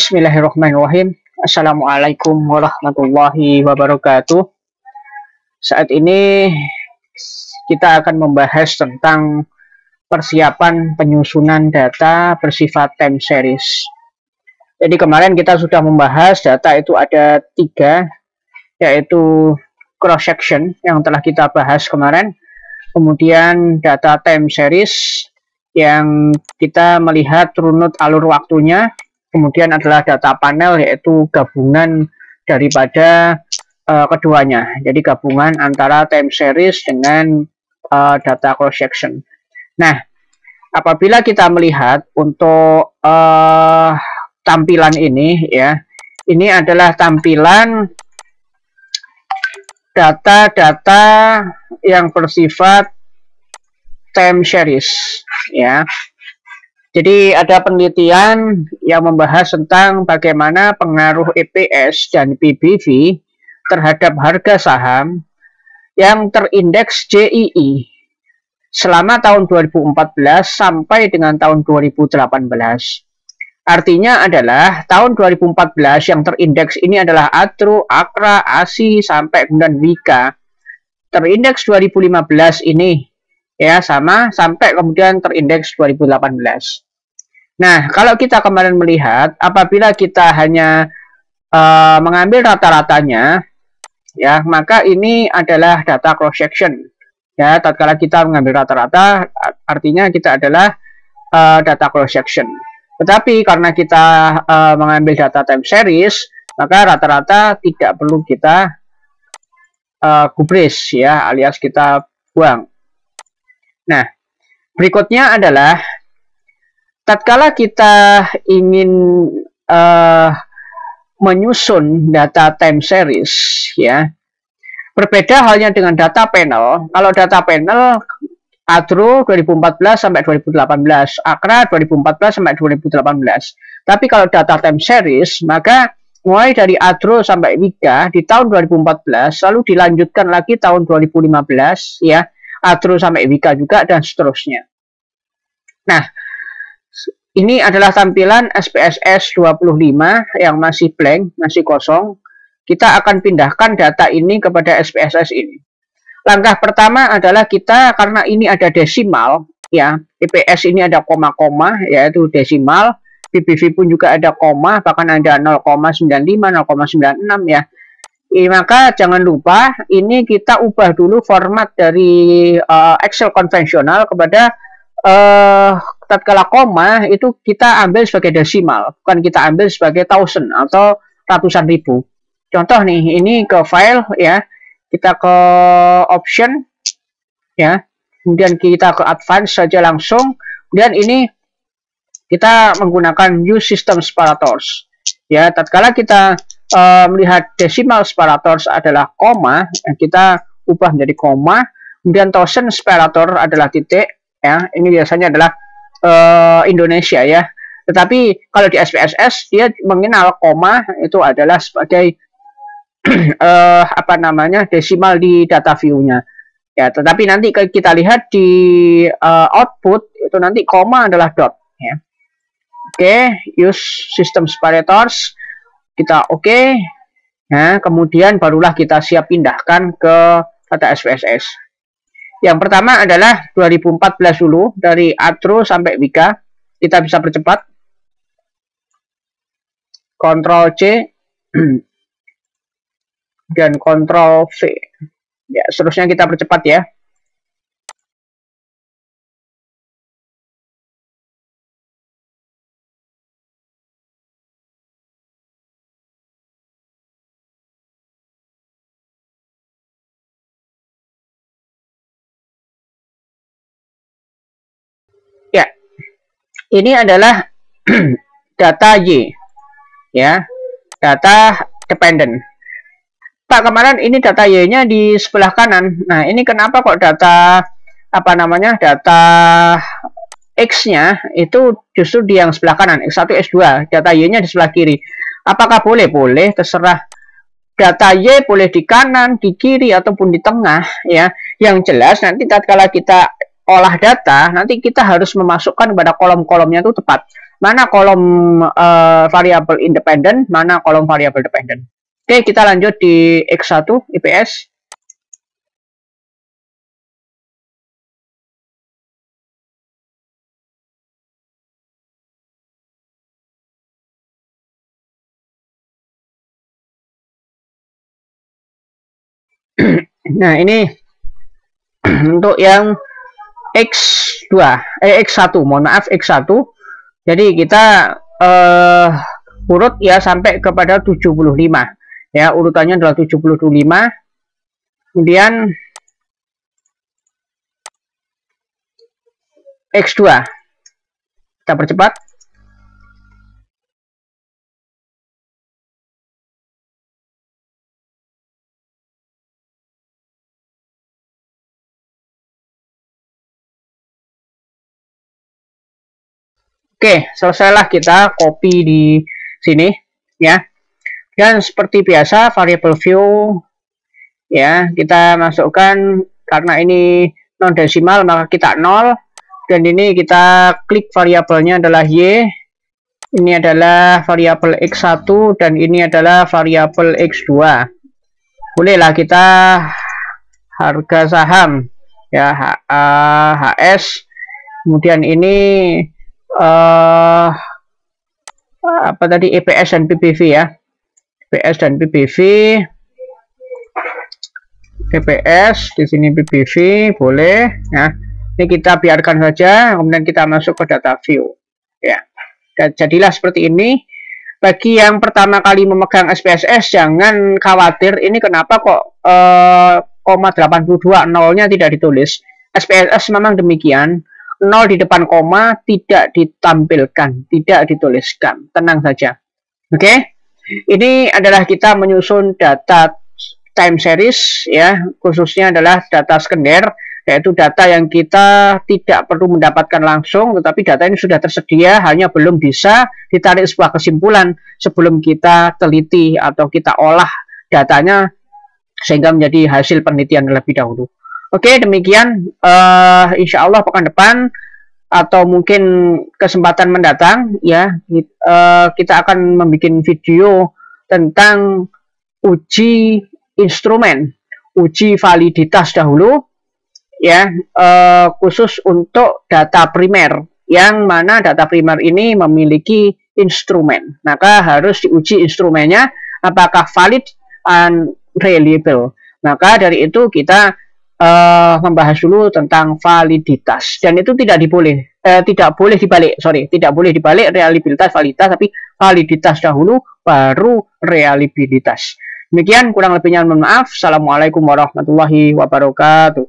Bismillahirrahmanirrahim. Assalamualaikum warahmatullahi wabarakatuh. Saat ini kita akan membahas tentang persiapan penyusunan data bersifat time series. Jadi kemarin kita sudah membahas data itu ada 3, yaitu cross section yang telah kita bahas kemarin, kemudian data time series yang kita melihat runut alur waktunya, kemudian adalah data panel, yaitu gabungan daripada keduanya. Jadi gabungan antara time series dengan data cross section. Nah, apabila kita melihat untuk tampilan ini, ya, ini adalah tampilan data-data yang bersifat time series, ya. Jadi ada penelitian yang membahas tentang bagaimana pengaruh EPS dan PBV terhadap harga saham yang terindeks JII selama tahun 2014 sampai dengan tahun 2018. Artinya adalah tahun 2014 yang terindeks ini adalah ADRO, AKRA, ASI sampai kemudian WIKA. Terindeks 2015 ini ya sama sampai kemudian terindeks 2018. Nah, kalau kita kemarin melihat, apabila kita hanya mengambil rata-ratanya, ya, maka ini adalah data cross section. Ya, tatkala kita mengambil rata-rata, artinya kita adalah data cross section. Tetapi karena kita mengambil data time series, maka rata-rata tidak perlu kita gubris, ya, alias kita buang. Nah, berikutnya adalah tatkala kita ingin menyusun data time series, ya, berbeda halnya dengan data panel. Kalau data panel ADRO 2014 sampai 2018, AKRA 2014 sampai 2018. Tapi kalau data time series, maka mulai dari ADRO sampai WIKA di tahun 2014, lalu dilanjutkan lagi tahun 2015, ya, ADRO sampai WIKA juga, dan seterusnya. Nah, ini adalah tampilan SPSS 25 yang masih blank, masih kosong. Kita akan pindahkan data ini kepada SPSS ini. Langkah pertama adalah kita, karena ini ada desimal, ya, EPS ini ada koma-koma, yaitu desimal, PBV pun juga ada koma, bahkan ada 0,95, 0,96, ya. Maka jangan lupa ini kita ubah dulu format dari Excel konvensional kepada tatkala koma itu kita ambil sebagai desimal, bukan kita ambil sebagai thousand atau ratusan ribu. Contoh nih, ini ke file, ya, kita ke option, ya, kemudian kita ke advance saja langsung, kemudian ini kita menggunakan use system separators, ya. Tatkala kita melihat decimal separators adalah koma, kita ubah menjadi koma, kemudian thousand separator adalah titik, ya, ini biasanya adalah Indonesia, ya. Tetapi kalau di SPSS dia mengenal koma itu adalah sebagai apa namanya, desimal di data view-nya, ya. Tetapi nanti kita lihat di output itu nanti koma adalah dot, ya. Oke, use system separators kita oke. Nah, kemudian barulah kita siap pindahkan ke data SPSS. Yang pertama adalah 2014 dulu, dari ADRO sampai WIKA. Kita bisa percepat. Ctrl C dan Ctrl V. Ya, seterusnya kita percepat, ya. Ya, ini adalah data Y, ya, data dependent. Pak, kemarin ini data Y-nya di sebelah kanan. Nah, ini kenapa kok data apa namanya, data X-nya itu justru di yang sebelah kanan, X1, X2, data Y-nya di sebelah kiri. Apakah boleh? Boleh, terserah. Data Y boleh di kanan, di kiri, ataupun di tengah, ya. Yang jelas nanti tatkala kita olah data, nanti kita harus memasukkan pada kolom-kolomnya itu tepat. mana kolom variabel independen, mana kolom variabel dependen. Oke, kita lanjut di X1 IPS. Nah, ini untuk yang X2, X1, mohon maaf X1. Jadi kita urut ya sampai kepada 75. Ya, urutannya adalah 75. Kemudian X2. Kita percepat. Oke, selesailah kita copy di sini ya. Dan seperti biasa variable view ya, kita masukkan karena ini non desimal maka kita 0 dan ini kita klik variabelnya adalah Y. Ini adalah variabel X1 dan ini adalah variabel X2. Bolehlah kita harga saham ya, HS. Kemudian ini apa tadi, EPS dan PBV ya, EPS dan PBV, EPS di sini PBV boleh ya. Ini kita biarkan saja, kemudian kita masuk ke data view ya. Dan jadilah seperti ini. Bagi yang pertama kali memegang SPSS jangan khawatir, ini kenapa kok 82 nolnya tidak ditulis. SPSS memang demikian. 0 di depan koma tidak ditampilkan, tidak dituliskan. Tenang saja. Oke. Ini adalah kita menyusun data time series ya, khususnya adalah data sekunder, yaitu data yang kita tidak perlu mendapatkan langsung, tetapi data ini sudah tersedia, hanya belum bisa ditarik sebuah kesimpulan sebelum kita teliti atau kita olah datanya sehingga menjadi hasil penelitian terlebih dahulu. Oke, demikian insya Allah pekan depan atau mungkin kesempatan mendatang ya, kita akan membuat video tentang uji instrumen, uji validitas dahulu ya, khusus untuk data primer, yang mana data primer ini memiliki instrumen, maka harus diuji instrumennya apakah valid and reliable. Maka dari itu kita membahas dulu tentang validitas, dan itu tidak boleh dibalik reliabilitas validitas, tapi validitas dahulu baru reliabilitas. Demikian kurang lebihnya, mohon maaf. Assalamualaikum warahmatullahi wabarakatuh.